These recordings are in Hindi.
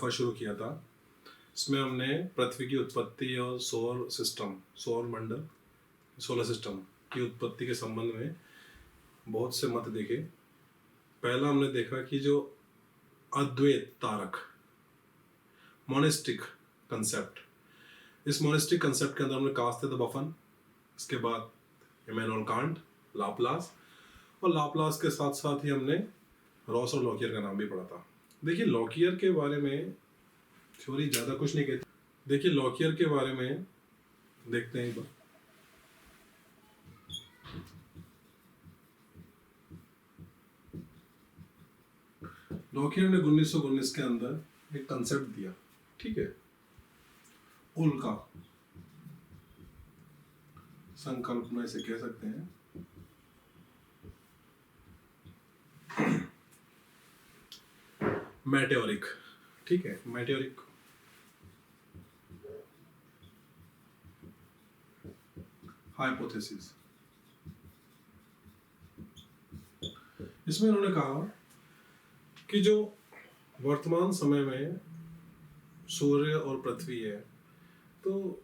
सफ़र शुरू किया था। इसमें हमने पृथ्वी की उत्पत्ति और सौर मंडल, सोलर सिस्टम की उत्पत्ति के संबंध में बहुत से मत देखे। पहला हमने देखा कि जो अद्वैत तारक, मोनिस्टिक कंसेप्ट, इस मोनिस्टिक कंसेप्ट के अंदर हमने कास्ट द बफन, इसके बाद इमैनुअल कांट, लाप्लास, और लाप्लास के साथ साथ ही हमने रॉस और लॉकियर का नाम भी पढ़ा था। देखिए लॉकियर के बारे में थ्योरी ज़्यादा कुछ नहीं कहती। देखिए लॉकियर के बारे में देखते हैं एक बार। लॉकियर ने 1919 के अंदर एक कंसेप्ट दिया, ठीक है, उल्का संकल्पना इसे कह सकते हैं। मेटेओरिक, ठीक है, मेटेओरिक हाइपोथेसिस। इसमें उन्होंने कहा कि जो वर्तमान समय में सूर्य और पृथ्वी है, तो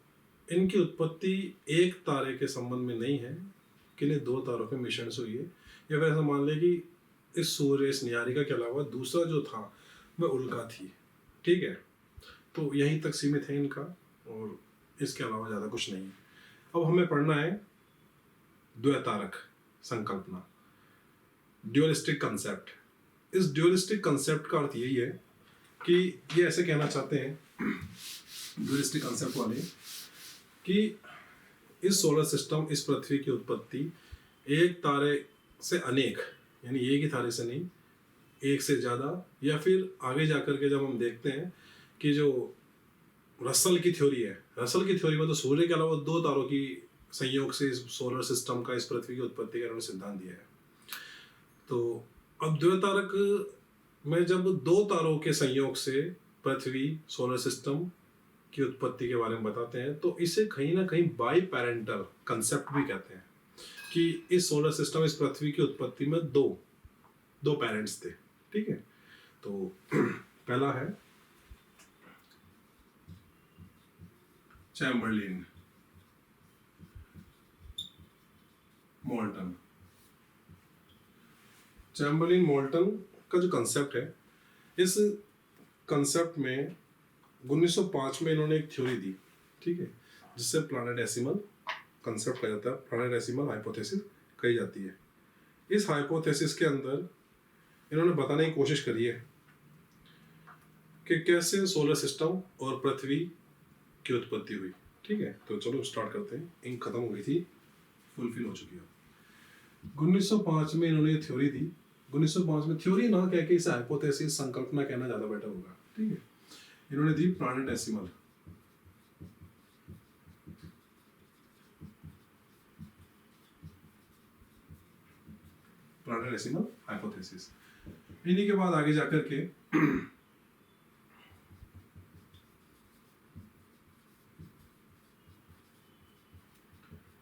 इनकी उत्पत्ति एक तारे के संबंध में नहीं है, किन्हीं दो तारों के मिश्रण से हुई है। या फिर ऐसा मान लें कि इस सूर्य, इस न्यारिका के अलावा दूसरा जो था वह उल्का थी, ठीक है। तो यहीं तक सीमित है इनका, और इसके अलावा ज़्यादा कुछ नहीं है। अब हमें पढ़ना है द्वैतारक संकल्पना, ड्यूअलिस्टिक कंसेप्ट। इस ड्यूअलिस्टिक कंसेप्ट का अर्थ यही है कि ये ऐसे कहना चाहते हैं ड्यूअलिस्टिक कंसेप्ट वाले कि इस सोलर सिस्टम, इस पृथ्वी की उत्पत्ति एक तारे से अनेक, यानी एक ही तारे से नहीं, एक से ज़्यादा, या फिर आगे जाकर के जब हम देखते हैं कि जो रसल की थ्योरी है, रसल की थ्योरी में तो सूर्य के अलावा दो तारों की संयोग से इस सोलर सिस्टम का, इस पृथ्वी की उत्पत्ति का उन्होंने सिद्धांत दिया है। तो अब द्वैतारक में जब दो तारों के संयोग से पृथ्वी, सोलर सिस्टम की उत्पत्ति के बारे में बताते हैं, तो इसे कहीं ना कहीं बाई पैरेंटल कंसेप्ट भी कहते हैं कि इस सोलर सिस्टम, इस पृथ्वी की उत्पत्ति में दो पेरेंट्स थे, ठीक है। तो पहला है चैम्बरलिन मोल्टन। चैम्बरलिन मोल्टन का जो कंसेप्ट है, इस कंसेप्ट में 1905 में इन्होंने एक थ्योरी दी, ठीक है, जिससे प्लैनेटेसिमल कंसेप्ट कहा जाता है, प्लैनेटेसिमल हाइपोथेसिस कही जाती है। इस हाइपोथेसिस के अंदर इन्होंने बताने की कोशिश करी है कि कैसे सोलर सिस्टम और पृथ्वी की उत्पत्ति हुई, ठीक है। तो चलो स्टार्ट करते हैं। इंक खत्म हो गई थी, फुलफिल हो चुकी है। 1905 में इन्होंने थ्योरी दी। 1905 में थ्योरी ना कह के इसे हाइपोथेसिस, संकल्पना कहना ज़्यादा बेटर होगा, ठीक है। इन्होंने दी प्लैनेटेसिमल हाइपोथेसिस। इन्हीं के बाद आगे जाकर के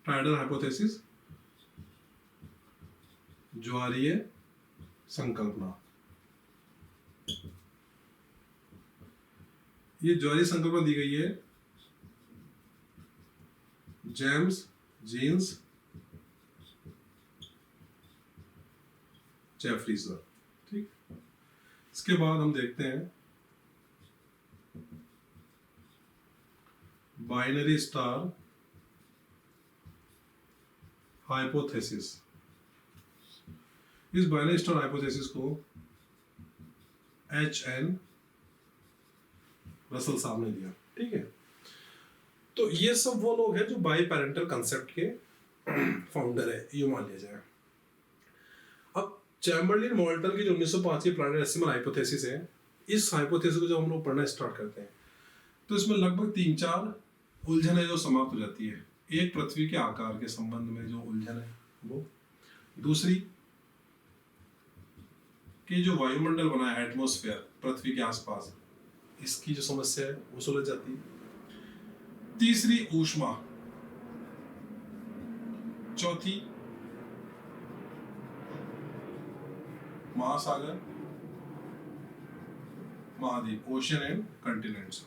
ट्रायडल हाइपोथेसिस, ज्वारीय संकल्पना। ये ज्वारीय संकल्पना दी गई है जेम्स जीन्स जेफरीज, ठीक। इसके बाद हम देखते हैं बाइनरी स्टार हाइपोथेसिस। इस बाइनरी स्टार हाइपोथेसिस को H.N. रसल साहब ने दिया, ठीक है। तो ये सब वो लोग हैं जो बाई पैरेंटल कंसेप्ट के फाउंडर है, ये मान लिया जाए। अब चैम्बरलिन मोल्टन की जो 1905 की प्लैनेटेसिमल हाइपोथेसिस है, इस हाइपोथेसिस को जब हम लोग पढ़ना स्टार्ट करते हैं, तो इसमें लगभग 3-4 उलझन है जो समाप्त हो जाती है। एक, पृथ्वी के आकार के संबंध में जो उलझन है वो। दूसरी कि जो वायुमंडल बना है, एटमॉस्फेयर पृथ्वी के आसपास, इसकी जो समस्या है वो सुलझ जाती है। तीसरी ऊष्मा। चौथी महासागर। महाद्वीप, ओशियन एंड कंटिनेंट्स।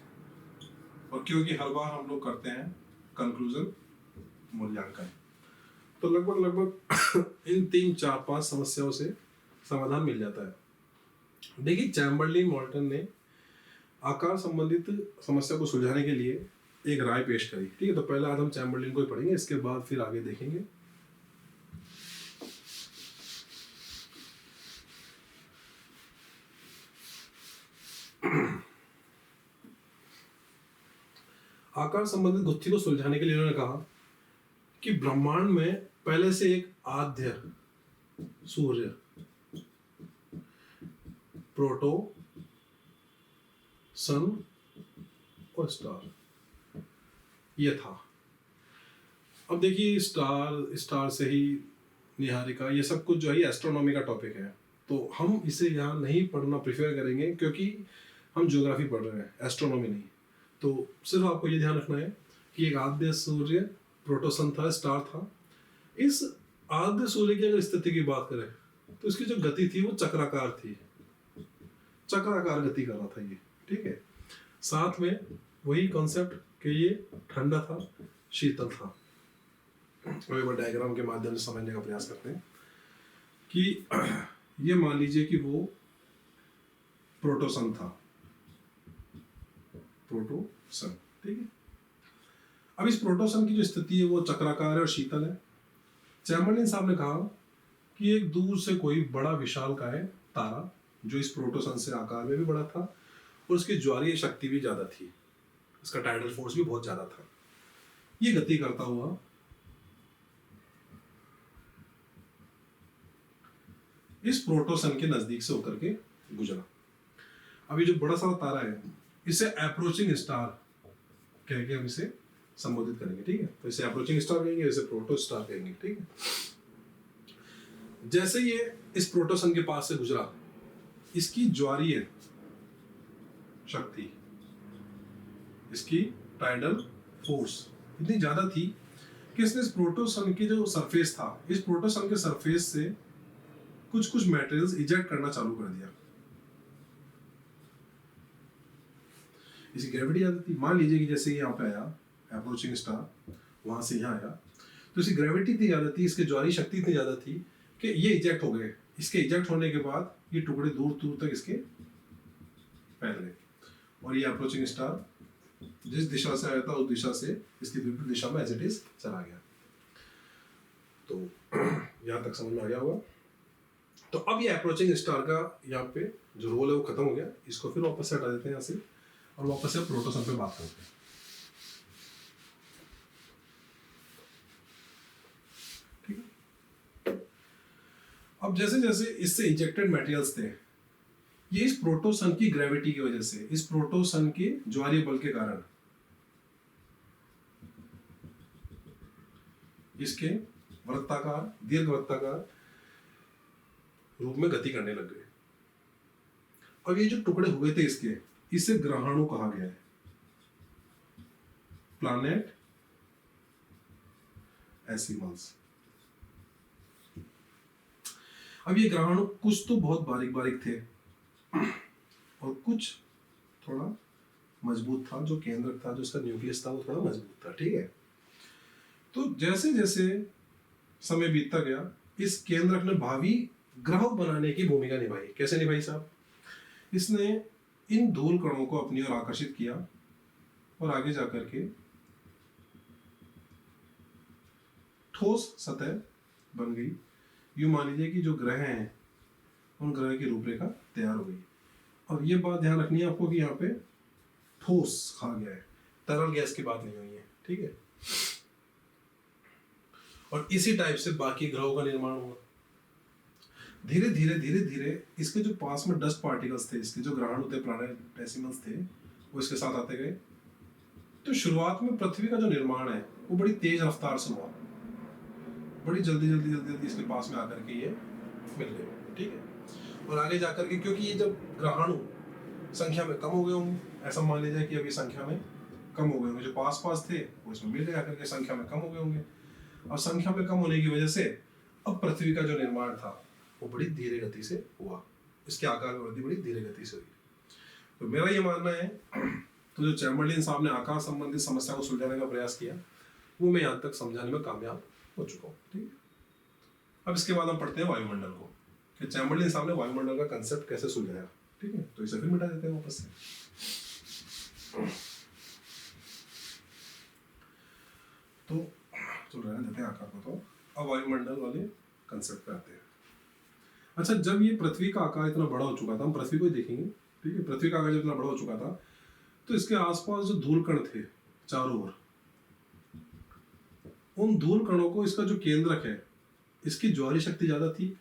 और क्योंकि हर बार हम लोग करते हैं कंक्लूजन मूल्यांकन, तो लगभग इन 3 4 5 समस्याओं से समाधान मिल जाता है। देखिए, चैम्बरलिन मॉल्टन ने आकार संबंधित समस्या को सुलझाने के लिए एक राय पेश करी। ठीक है, तो पहले आज हम चैम्बरलिन को ही पढ़ेंगे, इसके बाद फिर आगे देखेंगे। आकार संबंधित गुत्थी को सुलझाने के लिए उन्होंने कहा कि ब्रह्मांड में पहले से एक आद्य सूर्य, प्रोटो, सन और स्टार ये था। अब देखिए, स्टार से ही निहारिका, ये सब कुछ जो है एस्ट्रोनॉमी का टॉपिक है, तो हम इसे यहाँ नहीं पढ़ना प्रेफर करेंगे, क्योंकि हम ज्योग्राफी पढ़ रहे हैं, एस्ट्रोनॉमी नहीं। तो सिर्फ आपको ये ध्यान रखना है कि एक आद्य सूर्य, प्रोटोसन था, स्टार था। इस आद्य सूर्य की अगर स्थिति की बात करें तो इसकी जो गति थी वो चक्राकार थी, चक्राकार गति कर रहा था ये। ठीक है, साथ में वही कॉन्सेप्ट कि ये ठंडा था, शीतल था। एक बार डायग्राम के माध्यम से समझने का प्रयास करते हैं कि ये मान लीजिए कि वो प्रोटोसन था, प्रोटोसन। ठीक है, अब इस प्रोटोसन की जो स्थिति है वो चक्राकार है और शीतल है। चैम्बरलिन साहब ने कहा कि एक दूर से कोई बड़ा विशालकाय तारा, जो इस प्रोटोसन से आकार में भी बड़ा था और उसकी ज्वारीय शक्ति भी ज्यादा थी, इसका टाइडल फोर्स भी बहुत ज्यादा था, ये गति करता हुआ इस प्रोटोसन के नजदीक से होकर के गुजरा। अब ये जो बड़ा सारा तारा है, इसे अप्रोचिंग स्टार कह के हम इसे संबोधित करेंगे। ठीक है, तो इसे अप्रोचिंग स्टार कहेंगे, इसे प्रोटो स्टार कहेंगे। ठीक है, जैसे ये इस प्रोटोसन के पास से गुजरा, इसकी ज्वारीय शक्ति, इसकी टाइडल फोर्स इतनी ज्यादा थी कि इसने इस प्रोटोसन की जो सरफेस था, इस प्रोटोसन के सरफेस से कुछ मटेरियल्स इजेक्ट करना चालू कर दिया। इसकी ग्रेविटी ज्यादा थी। मान लीजिए कि जैसे यहाँ पे आया अप्रोचिंग स्टार, वहां से यहाँ आया, तो इसकी ग्रेविटी इतनी ज्यादा थी, इसकी ज्वारीय शक्ति इतनी ज्यादा थी कि ये इजेक्ट हो गए। इसके इजेक्ट होने के बाद ये टुकड़े दूर दूर तक इसके फैल गए, और ये अप्रोचिंग स्टार जिस दिशा से आया था उस दिशा से इसकी विपरीत दिशा में एज इट इज चला गया। तो यहाँ तक समझ में आ गया होगा। तो अब ये अप्रोचिंग स्टार का यहाँ पे जो रोल है वो खत्म हो गया। इसको फिर वापस से हटा देते हैं यहाँ से, और वापस से प्रोटोसन पे बात करते हैं। ठीक है, अब जैसे जैसे इससे इंजेक्टेड मटेरियल्स थे, ये इस प्रोटोसन की ग्रेविटी की वजह से, इस प्रोटोसन के ज्वारीय बल के कारण इसके वृत्ताकार, दीर्घ वृत्ताकार रूप में गति करने लग गए। अब ये जो टुकड़े हुए थे इसके, इसे ग्रहाणु कहा गया है, प्लैनेट एसिमल्स। अब ये ग्रहाणु कुछ तो बहुत बारीक बारीक थे और कुछ थोड़ा मजबूत था, जो केंद्र था, जो उसका न्यूक्लियस था वो थोड़ा मजबूत था। ठीक है, तो जैसे जैसे समय बीतता गया, इस केंद्रक ने भावी ग्रह बनाने की भूमिका निभाई। कैसे निभाई साहब? इसने इन धूल कणों को अपनी ओर आकर्षित किया और आगे जाकर के ठोस सतह बन गई। यूं मान लीजिए कि जो ग्रह हैं उन ग्रह की रूपरेखा तैयार हो गई। और ये बात ध्यान रखनी है आपको कि यहाँ पे ठोस कहा गया है, तरल गैस की बात नहीं हुई है। ठीक है, और इसी टाइप से बाकी ग्रहों का निर्माण हुआ। धीरे धीरे धीरे धीरे इसके जो पास में डस्ट पार्टिकल्स थे, इसके जो ग्रहाणु थे, प्लैनेट डेसिमल्स थे, वो इसके साथ आते गए। तो शुरुआत में पृथ्वी का जो निर्माण है वो बड़ी तेज रफ्तार से हुआ, बड़ी जल्दी जल्दी जल्दी जल्दी इसके पास में आकर के ये मिल गए। ठीक है, और आगे जाकर के क्योंकि ये जब ग्रहाणु संख्या में कम हो गए होंगे, ऐसा मान लीजिए कि अभी संख्या में कम हो गए होंगे, जो पास पास थे वो इसमें मिल गए, आकर के संख्या में कम हो गए होंगे। और संख्या में कम होने की वजह से अब पृथ्वी का जो निर्माण था वो बड़ी धीरे गति से हुआ, इसके आकार में वृद्धि बड़ी धीरे गति से हुई। तो मेरा ये मानना है, तो जो चैम्बरलिन साहब ने आकाश संबंधित समस्या को सुलझाने का प्रयास किया वो मैं यहाँ तक समझाने में कामयाब हो चुका हूँ। ठीक है, अब इसके बाद हम पढ़ते हैं वायुमंडल को, कि चैम्बरलिन साहब ने वायुमंडल का कंसेप्ट कैसे सुलझाया। ठीक है, तो इसे फिर मिटा देते हैं वापस से। तो रहने देते हैं आकार को। तो अब वायुमंडल वाले कंसेप्ट पे आते हैं। अच्छा, जब ये पृथ्वी का आकार इतना बड़ा हो चुका था, हम पृथ्वी को ही देखेंगे। ठीक है, पृथ्वी का आकार जब इतना बड़ा हो चुका था तो इसके आसपास जो धूल कण थे चारों ओर, उन धूल कणों को, इसका जो केंद्रक है, इसकी ज्वारी शक्ति ज्यादा थी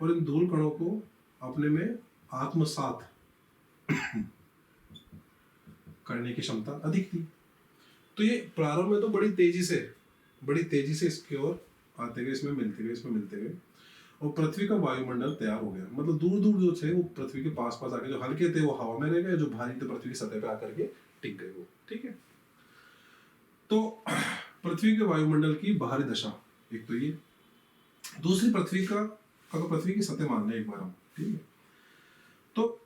और इन धूल कणों को अपने में आत्मसात करने की क्षमता अधिक थी। तो ये प्रारंभ में तो बड़ी तेजी से इसकी ओर आते गए, इसमें मिलते गए और पृथ्वी का वायुमंडल तैयार हो गया। मतलब दूर दूर जो थे वो पृथ्वी के पास आके, जो हल्के थे वो हवा में रह गए, जो भारी थे पृथ्वी की सतह पे आकर के टिक गए वो। ठीक है, तो पृथ्वी के वायुमंडल की बाहरी दशा एक तो ये, दूसरी पृथ्वी की सतह मान लें एक बार हम। ठीक है, तो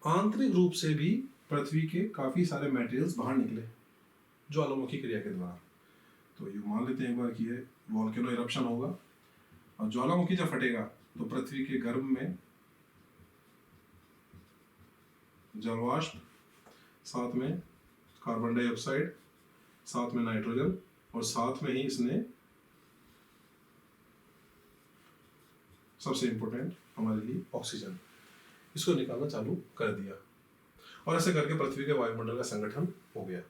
आंतरिक रूप से भी पृथ्वी के काफी सारे मटेरियल्स बाहर निकले ज्वालामुखी क्रिया के द्वारा। तो ये मान लेते हैं एक बार कि ये वॉल्केनो इरप्शन होगा और ज्वालामुखी जब फटेगा तो पृथ्वी के गर्भ में जलवाष्प, साथ में कार्बन डाइऑक्साइड, साथ में नाइट्रोजन और साथ में ही इसने सबसे इंपॉर्टेंट हमारे लिए ऑक्सीजन, इसको निकालना चालू कर दिया और ऐसे करके पृथ्वी के वायुमंडल का संगठन हो गया।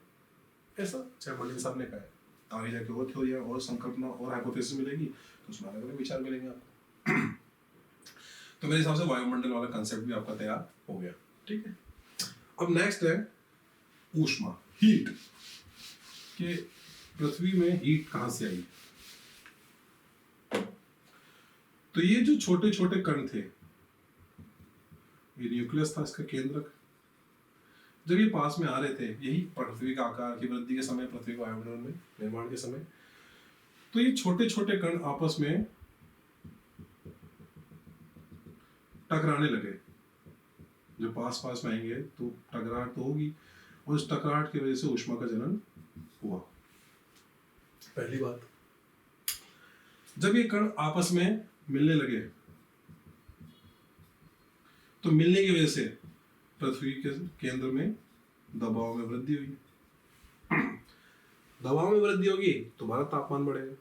ऐसा चैम्बरलिन साहब ने कहा है। आगे जाके और थ्योरी और संकल्पना और हाइपोथेसिस मिलेगी तो उसमें अलग अलग विचार मिलेंगे आपको। तो मेरे हिसाब से वायुमंडल वाला कंसेप्ट भी आपका तैयार हो गया। ठीक है, अब नेक्स्ट है ऊष्मा, हीट, कि पृथ्वी में हीट कहां से आई। तो ये जो छोटे छोटे कण थे, ये न्यूक्लियस था इसका केंद्रक, जब ये पास में आ रहे थे, यही पृथ्वी का आकार की वृद्धि के समय, पृथ्वी के वायुमंडल में निर्माण के समय, तो ये छोटे छोटे कण आपस में टकराने लगे। जब पास में आएंगे तो टकराहट तो होगी और उस टकराहट की वजह से ऊष्मा का जनन हुआ। पहली बात, जब ये कण आपस में मिलने लगे तो मिलने की वजह से पृथ्वी के केंद्र में दबाव में वृद्धि हुई। दबाव में वृद्धि होगी तो हमारा तापमान बढ़ेगा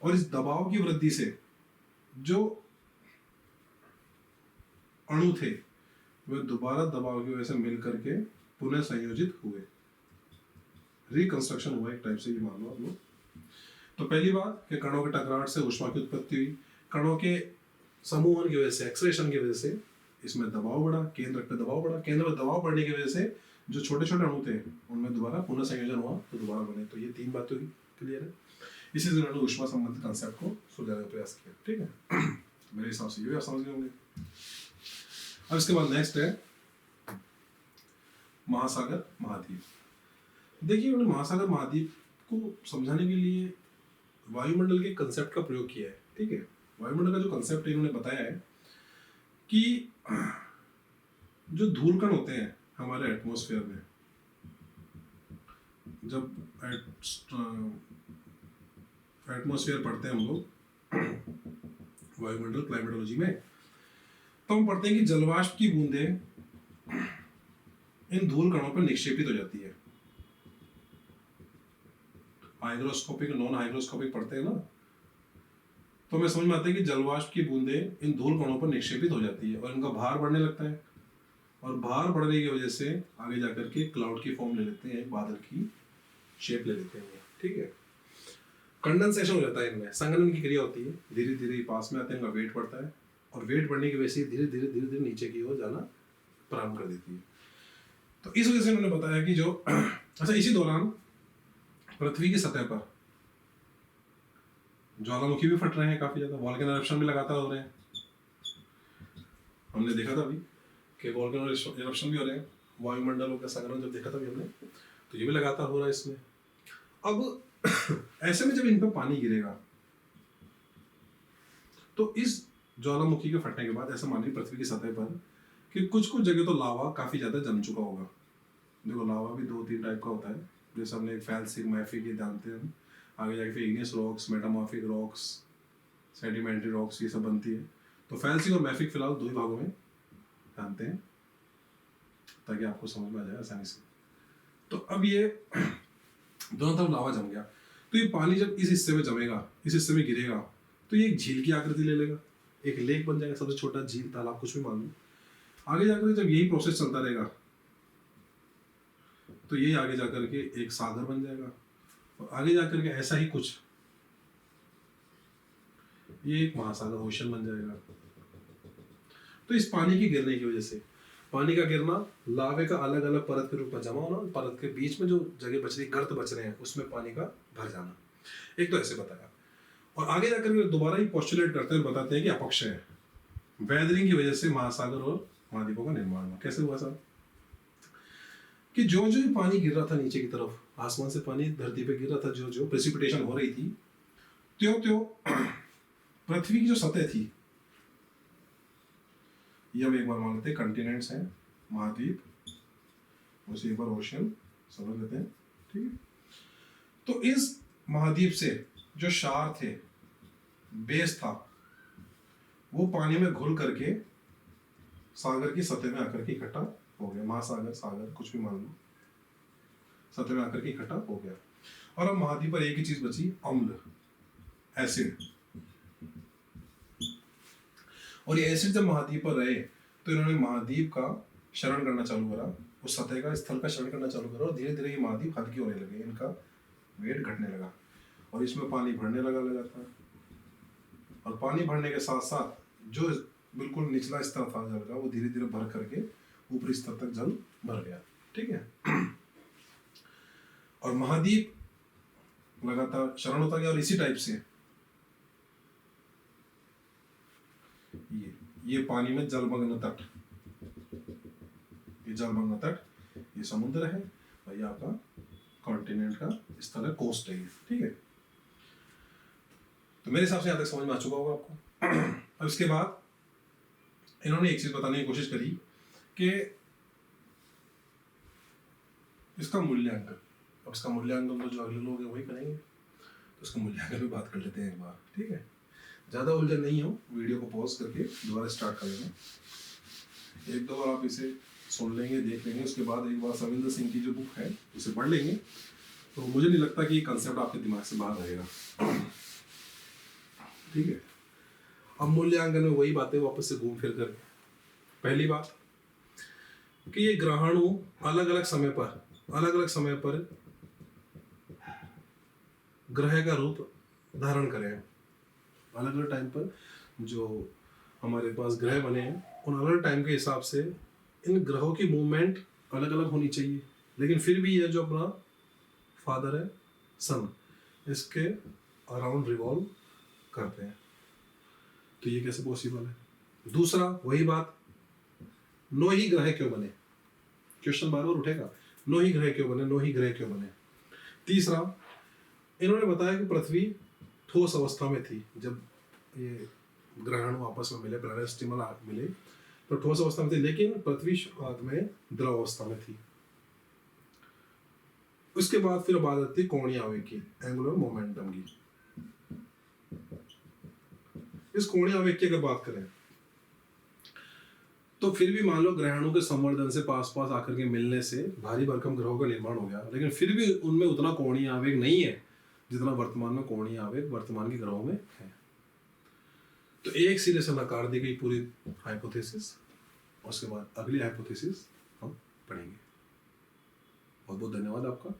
और इस दबाव की वृद्धि से जो अणु थे वे दोबारा दबाव की वजह से मिल करके पुनः संयोजित हुए, रिकंस्ट्रक्शन हुआ एक टाइप से, ये मान लो आप लोग। तो पहली बात कि कणों के टकराहट से ऊष्मा की उत्पत्ति हुई, कणों के समूहन की वजह से, एक्सलेशन की वजह से इसमें दबाव बढ़ा, केंद्र पे दबाव बढ़ा, केंद्र पे दबाव बढ़ने की वजह से जो छोटे छोटे अणु थे उनमें दोबारा पुनः संयोजन हुआ तो दोबारा बने। तो ये तीन बातें हुई, क्लियर है। इसी से उन्होंने ऊष्मा संबंधित कंसेप्ट को सुलझाने का प्रयास किया। ठीक है, मेरे हिसाब से ये भी आप समझ गए होंगे। अब इसके बाद नेक्स्ट है महासागर महाद्वीप। देखिए, उन्होंने महासागर महाद्वीप को समझाने के लिए वायुमंडल के कंसेप्ट का प्रयोग किया है। ठीक है, वायुमंडल का जो कंसेप्ट है इन्होंने बताया है कि जो धूलकण होते हैं हमारे एटमॉस्फेयर में, जब एटमॉस्फेयर पढ़ते हैं हम लोग वायुमंडल क्लाइमेटोलॉजी में, तो हम पढ़ते हैं कि जलवाष्प की बूंदें इन धूल कणों पर निक्षेपित हो जाती है। हाइग्रोस्कोपिक, नॉन हाइग्रोस्कोपिक पढ़ते हैं ना, तो हमें समझ में आता है कि जलवाष्प की बूंदें इन धूल कणों पर निक्षेपित हो जाती है और इनका भार बढ़ने लगता है और भार बढ़ने की वजह से आगे जाकर के क्लाउड की फॉर्म ले लेते हैं, बादल की शेप ले लेते हैं। ठीक है, कंडेंसेशन हो जाता है, इनमें संघनन की क्रिया होती है, धीरे धीरे पास में आते हैं, इनका वेट बढ़ता है और वेट बढ़ने की वजह से धीरे धीरे नीचे की ओर जाना प्रारंभ कर देती है। तो इस वजह से उन्होंने बताया कि जो अच्छा, इसी दौरान पृथ्वी की सतह पर ज्वालामुखी भी फट रहे हैं काफी ज्यादा, वॉल्केनो इरप्शन भी लगातार हो रहे हैं। हमने देखा था अभी कि वॉल्केनो इरप्शन भी हो रहे हैं, वायुमंडलों का संघनन जब देखा था भी हमने, तो ये भी लगातार हो रहा है इसमें। अब ऐसे में जब इन पर पानी गिरेगा तो इस ज्वालामुखी के फटने के बाद ऐसा मानिए पृथ्वी की सतह पर कि कुछ कुछ जगह तो लावा काफ़ी ज़्यादा जम चुका होगा। देखो लावा भी 2-3 टाइप का होता है, जैसे हमने एक फैल्सिक मैफिक ये जानते हैं, आगे जाके फिर igneous rocks, metamorphic rocks, sedimentary rocks, ये सब बनती है। तो फैल्सिक और मैफिक फिलहाल 2 ही भागों में जानते हैं, ताकि आपको समझ में आ जाए आसानी से। तो अब ये दोनों तरफ लावा जम गया, तो ये पानी जब इस हिस्से में जमेगा, इस हिस्से में गिरेगा, तो ये एक झील की आकृति ले लेगा, एक लेक बन जाएगा, सबसे छोटा झील, तालाब, कुछ भी मान लो। आगे जाकर जब यही प्रोसेस चलता रहेगा तो ये आगे जाकर के एक सागर बन जाएगा, और आगे जाकर के ऐसा ही कुछ, ये एक महासागर, ओशन बन जाएगा। तो इस पानी के गिरने की वजह से, पानी का गिरना, लावे का अलग अलग परत के रूप में जमा होना, परत के बीच में जो जगह बच रही, गर्त बच रहे हैं, उसमें पानी का भर जाना, एक तो ऐसे बताया। और आगे जाकर के दोबारा ही पोस्टुलेट करते हैं और बताते हैं कि अपक्षय है, वेदरिंग की वजह से महासागर और महाद्वीपों का निर्माण हुआ। कैसे हुआ साहब? कि जो जो पानी गिर रहा था नीचे की तरफ, आसमान से पानी धरती पे गिर रहा था, जो जो प्रेसिपिटेशन हो रही थी, त्यों त्यों पृथ्वी की जो सतह थी, ये हम एक बार मान लेते हैं कंटिनेंट्स हैं, महाद्वीप, उसे एक बार ओशन समझ लेते हैं, ठीक है। तो इस महाद्वीप से जो शार थे, बेस था, वो पानी में घुल करके सागर की सतह में आकर के इकट्ठा हो गया, महासागर, सागर, कुछ भी मान लो, सतह में आकर के इकट्ठा हो गया। और अब महाद्वीप पर एक ही चीज बची, अम्ल, एसिड। और ये एसिड जब महाद्वीप पर रहे तो इन्होंने महाद्वीप का शरण करना चालू करा, उस सतह का, स्थल का शरण करना चालू करा, और धीरे धीरे ये महाद्वीप हल्के होने लगे, इनका वेट घटने लगा, और इसमें पानी भरने लगा लगातार। और पानी भरने के साथ साथ जो बिल्कुल निचला स्तर था जल का, वो धीरे धीरे भर करके ऊपरी स्तर तक जल भर गया, ठीक है। और महाद्वीप लगातार शरण होता गया, और इसी टाइप से ये पानी में जलमग्न तट, ये जलमग्न तट, ये समुद्र है, और ये आपका कॉन्टिनेंट का स्थल है, कोस्ट है, ठीक है। तो मेरे हिसाब से यहाँ तक समझ में आ चुका होगा आपको। अब इसके बाद इन्होंने एक चीज बताने की कोशिश करी कि इसका मूल्यांकन, अब इसका मूल्यांकन तो जो अगले लोग हैं वही करेंगे, तो इसका मूल्यांकन भी बात कर लेते हैं एक बार, ठीक है। ज़्यादा उलझन नहीं हो, वीडियो को पॉज करके दोबारा स्टार्ट कर लेना, एक दो बार आप इसे सुन लेंगे, देख लेंगे, उसके बाद एक बार सविंदर सिंह की जो बुक है उसे पढ़ लेंगे, तो मुझे नहीं लगता कि ये कंसेप्ट आपके दिमाग से बाहर रहेगा, ठीक है। अब मूल्यांकन में वही बातें वापस से घूम फिर कर, पहली बात कि ये ग्रहाणु अलग अलग समय पर ग्रह का रूप धारण करें, अलग अलग टाइम पर जो हमारे पास ग्रह बने हैं, उन अलग टाइम के हिसाब से इन ग्रहों की मूवमेंट अलग अलग होनी चाहिए, लेकिन फिर भी ये जो अपना फादर है सन, इसके अराउंड रिवॉल्व करते हैं, तो ये कैसे पॉसिबल है। दूसरा वही बात, 9 ही ग्रह क्यों बने, क्वेश्चन बार बार उठेगा, 9 ही ग्रह क्यों बने, 9 ही ग्रह क्यों बने। तीसरा, इन्होंने बताया कि पृथ्वी ठोस अवस्था में थी जब ये ग्रहाणु आपस में मिले, प्लैनेट स्टिमल मिले, तो ठोस अवस्था में थी, लेकिन पृथ्वी शुरुआत में द्रव अवस्था में थी। उसके बाद फिर बात आती है कोणीय आवेग की, एंगुलर मोमेंटम की। इस कोणीय आवेग की अगर बात करें तो फिर भी मान लो ग्रहाणु के संवर्धन से पास पास आकर के मिलने से भारी भरकम ग्रहों का निर्माण हो गया, लेकिन फिर भी उनमें उतना कोणीय आवेग नहीं है जितना वर्तमान में कोणीय आवेग वर्तमान के ग्रहों में है। तो एक सिरे से नकार दी गई पूरी हाइपोथेसिस, उसके बाद अगली हाइपोथेसिस हम पढ़ेंगे। बहुत बहुत धन्यवाद आपका।